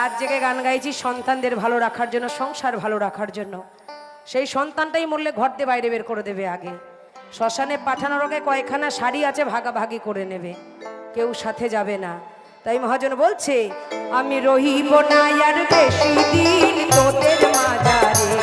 রাত জেগে গান গাইছি সন্তানদের ভালো রাখার জন্য, সংসার ভালো রাখার জন্য। সেই সন্তানটাই মরলে ঘর দিয়ে বাইরে বের করে দেবে আগে। শ্মশানে পাঠানোর আগে কয়েকখানা শাড়ি আছে ভাগাভাগি করে নেবে, কেউ সাথে যাবে না। তাই মহাজন বলছে, আমি রহিব না আর বেশি দিন তোদের মাঝারে।